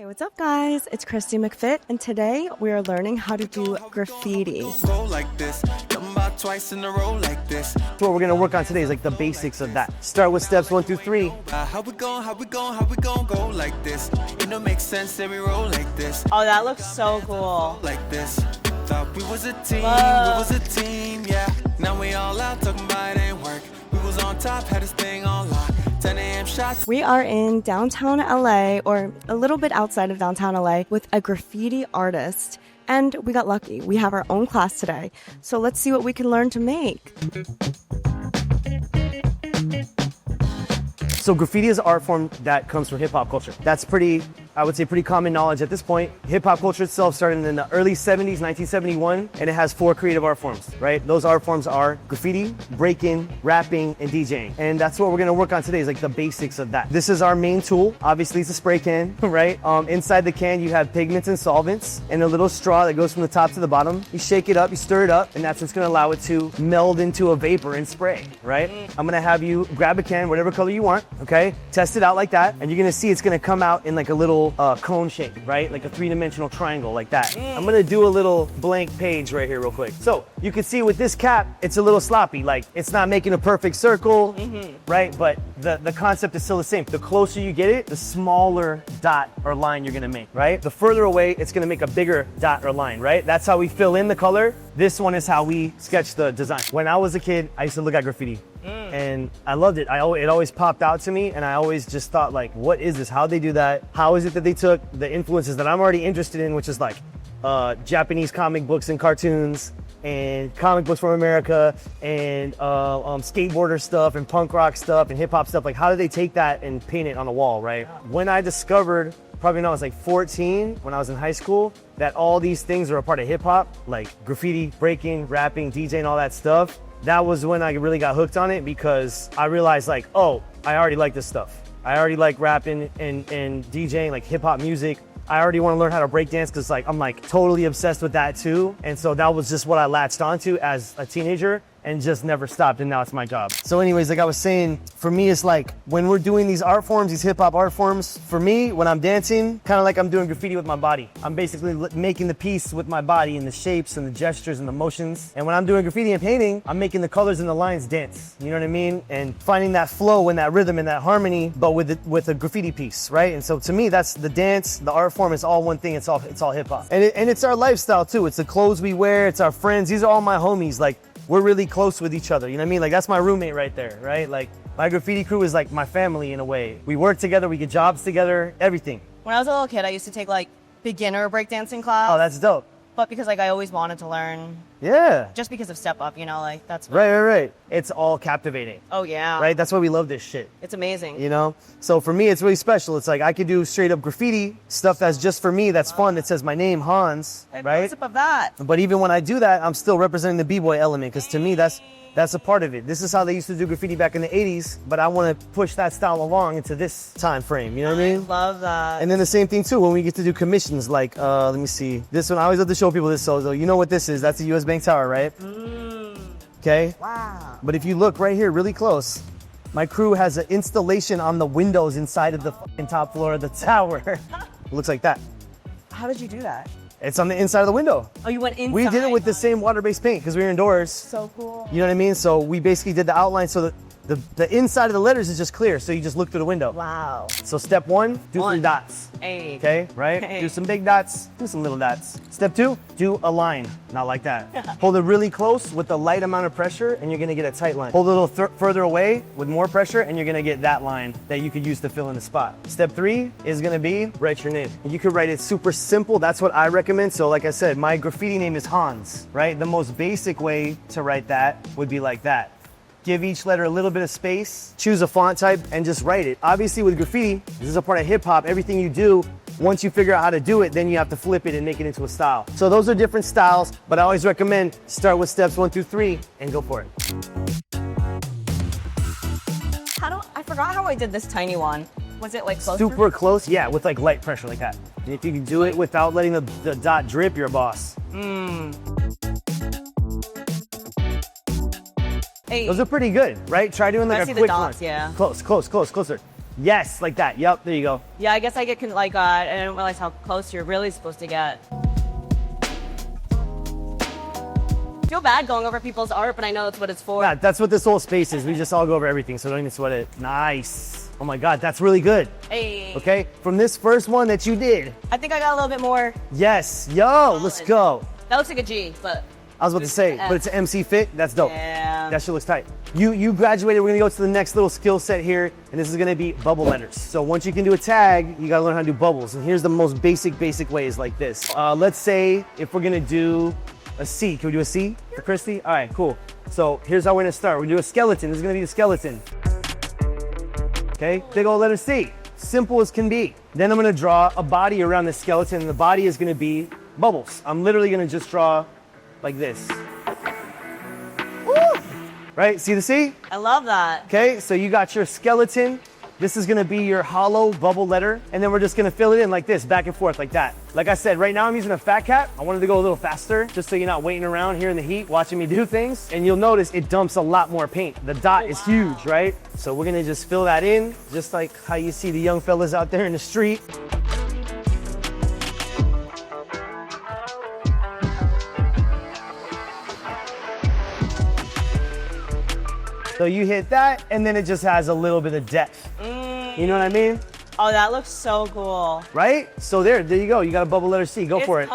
What's up guys? It's Christy McFit and today we are learning how to do graffiti. So what we're gonna work on today is like the basics of that. Start with steps 1 through 3. How we gon' go like this? It don't make sense that we roll like this. Oh, that looks so cool. Like this. Thought we was a team, yeah. Now we all out talking about it ain't work. We was on top, had this thing on lock. 10 a.m. shots. We are in downtown LA, or a little bit outside of downtown LA, with a graffiti artist. And we got lucky. We have our own class today. So let's see what we can learn to make. So graffiti is an art form that comes from hip hop culture. That's pretty common knowledge at this point. Hip hop culture itself started in the early 70s, 1971, and it has 4 creative art forms, right? Those art forms are graffiti, breaking, rapping, and DJing. And that's what we're gonna work on today is like the basics of that. This is our main tool. Obviously it's a spray can, right? Inside the can you have pigments and solvents and a little straw that goes from the top to the bottom. You shake it up, you stir it up, and that's what's gonna allow it to meld into a vapor and spray, right? I'm gonna have you grab a can, whatever color you want, okay? Test it out like that, and you're gonna see it's gonna come out in like a little cone shape, right? Like a 3-dimensional triangle like that. I'm gonna do a little blank page right here real quick. So you can see with this cap, it's a little sloppy. Like it's not making a perfect circle, right? But the concept is still the same. The closer you get it, the smaller dot or line you're gonna make, right? The further away, it's gonna make a bigger dot or line, right? That's how we fill in the color. This one is how we sketch the design. When I was a kid, I used to look at graffiti. And I loved it. It always popped out to me, and I always just thought like, what is this? How'd they do that? How is it that they took the influences that I'm already interested in, which is like Japanese comic books and cartoons and comic books from America and skateboarder stuff and punk rock stuff and hip hop stuff. Like how did they take that and paint it on a wall, right? When I discovered, probably when I was like 14, when I was in high school, that all these things are a part of hip hop, like graffiti, breaking, rapping, DJing, all that stuff. That was when I really got hooked on it because I realized like, oh, I already like this stuff. I already like rapping and DJing, like hip hop music. I already want to learn how to break dance because like I'm like totally obsessed with that too. And so that was just what I latched onto as a teenager and just never stopped, and now it's my job. So anyways, like I was saying, for me it's like when we're doing these art forms, these hip hop art forms, for me, when I'm dancing, kind of like I'm doing graffiti with my body. I'm basically making the piece with my body and the shapes and the gestures and the motions. And when I'm doing graffiti and painting, I'm making the colors and the lines dance, you know what I mean? And finding that flow and that rhythm and that harmony, but with a graffiti piece, right? And so to me, that's the dance, the art form is all one thing, it's all hip hop. And it's our lifestyle too. It's the clothes we wear, it's our friends. These are all my homies. Like, we're really close with each other, you know what I mean? Like that's my roommate right there, right? Like my graffiti crew is like my family in a way. We work together, we get jobs together, everything. When I was a little kid, I used to take like beginner breakdancing class. Oh, that's dope. But because like I always wanted to learn. Yeah. Just because of Step Up, you know, like that's. Right. It's all captivating. Oh yeah. Right, that's why we love this shit. It's amazing. You know? So for me, it's really special. It's like I could do straight up graffiti, stuff that's just for me, that's fun, that says my name, Hans, right? What's up of that? But even when I do that, I'm still representing the b-boy element, because to me, that's a part of it. This is how they used to do graffiti back in the 80s, but I want to push that style along into this time frame, you know what I mean? Love that. And then the same thing too, when we get to do commissions, like, let me see. This one, I always love to show people this, so you know what this is. That's the US Bank Tower, right? Okay? Wow. But if you look right here really close, my crew has an installation on the windows inside of the fucking top floor of the tower. It looks like that. How did you do that? It's on the inside of the window. Oh, you went inside? We did it with the same water-based paint because we were indoors. So cool. You know what I mean? So we basically did the outline so that the inside of the letters is just clear, so you just look through the window. Wow. So step 1, do some dots. Hey. Okay, right? Hey. Do some big dots, do some little dots. Step 2, do a line, not like that. Hold it really close with a light amount of pressure and you're gonna get a tight line. Hold it a little further away with more pressure and you're gonna get that line that you could use to fill in the spot. Step 3 is gonna be write your name. You could write it super simple, that's what I recommend. So like I said, my graffiti name is Hans, right? The most basic way to write that would be like that. Give each letter a little bit of space, choose a font type, and just write it. Obviously with graffiti, this is a part of hip hop. Everything you do, once you figure out how to do it, then you have to flip it and make it into a style. So those are different styles, but I always recommend start with steps 1 through 3 and go for it. I forgot how I did this tiny one. Was it like closer? Super close, yeah, with like light pressure like that. And if you can do it without letting the dot drip, you're a boss. Hey. Those are pretty good, right? Try doing like I a see quick the dots, one. yeah. Close, closer. Yes, like that. Yep, there you go. Yeah, I guess I get like, I didn't realize how close you're really supposed to get. I feel bad going over people's art, but I know that's what it's for. Yeah, that's what this whole space is. We just all go over everything, so don't even sweat it. Nice. Oh my God, that's really good. Hey. Okay, from this first one that you did. I think I got a little bit more. Yes, yo, let's go. That looks like a G, but. I was about to say, but it's an MC fit. That's dope. Yeah. That shit looks tight. You graduated. We're gonna go to the next little skill set here, and this is gonna be bubble letters. So once you can do a tag, you gotta learn how to do bubbles. And here's the most basic ways like this. Let's say if we're gonna do a C. Can we do a C for Christy? All right, cool. So here's how we're gonna start. We're gonna do a skeleton. This is gonna be the skeleton. Okay, big old letter C. Simple as can be. Then I'm gonna draw a body around the skeleton, and the body is gonna be bubbles. I'm literally gonna just draw like this. Woo! Right, see the C? I love that. Okay, so you got your skeleton. This is gonna be your hollow bubble letter, and then we're just gonna fill it in like this, back and forth like that. Like I said, right now I'm using a fat cat. I wanted to go a little faster, just so you're not waiting around here in the heat watching me do things. And you'll notice it dumps a lot more paint. The dot is huge, right? So we're gonna just fill that in, just like how you see the young fellas out there in the street. So you hit that, and then it just has a little bit of depth. You know what I mean? Oh, that looks so cool. Right? So there you go. You got a bubble letter C. Go for it.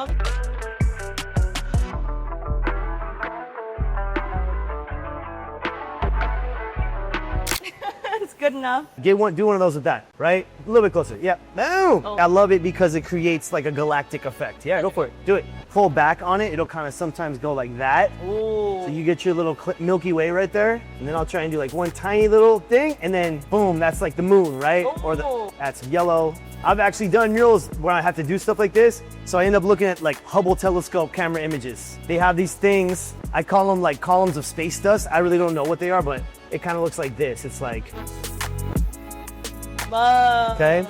It's good enough. Do one of those with that, right? A little bit closer. Yeah. Boom! Oh. I love it because it creates like a galactic effect. Yeah, go for it. Do it. Pull back on it. It'll kind of sometimes go like that. Ooh. So you get your little Milky Way right there. And then I'll try and do like one tiny little thing. And then boom, that's like the moon, right? Or that's yellow. I've actually done murals where I have to do stuff like this. So I end up looking at like Hubble telescope camera images. They have these things. I call them like columns of space dust. I really don't know what they are, but it kind of looks like this. It's like, whoa. okay?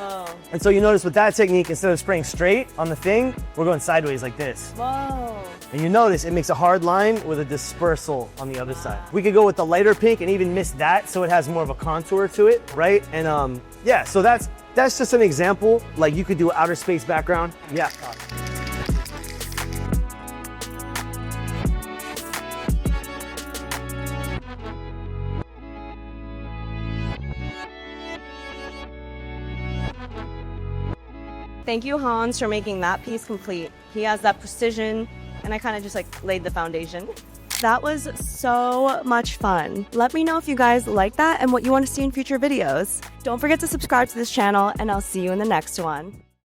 And so you notice with that technique, instead of spraying straight on the thing, we're going sideways like this. Whoa. And you notice it makes a hard line with a dispersal on the other side. We could go with the lighter pink and even miss that so it has more of a contour to it, right? And yeah, so that's just an example. Like you could do an outer space background. Yeah. Thank you, Hans, for making that piece complete. He has that precision, and I kind of just like laid the foundation. That was so much fun. Let me know if you guys like that and what you want to see in future videos. Don't forget to subscribe to this channel, and I'll see you in the next one.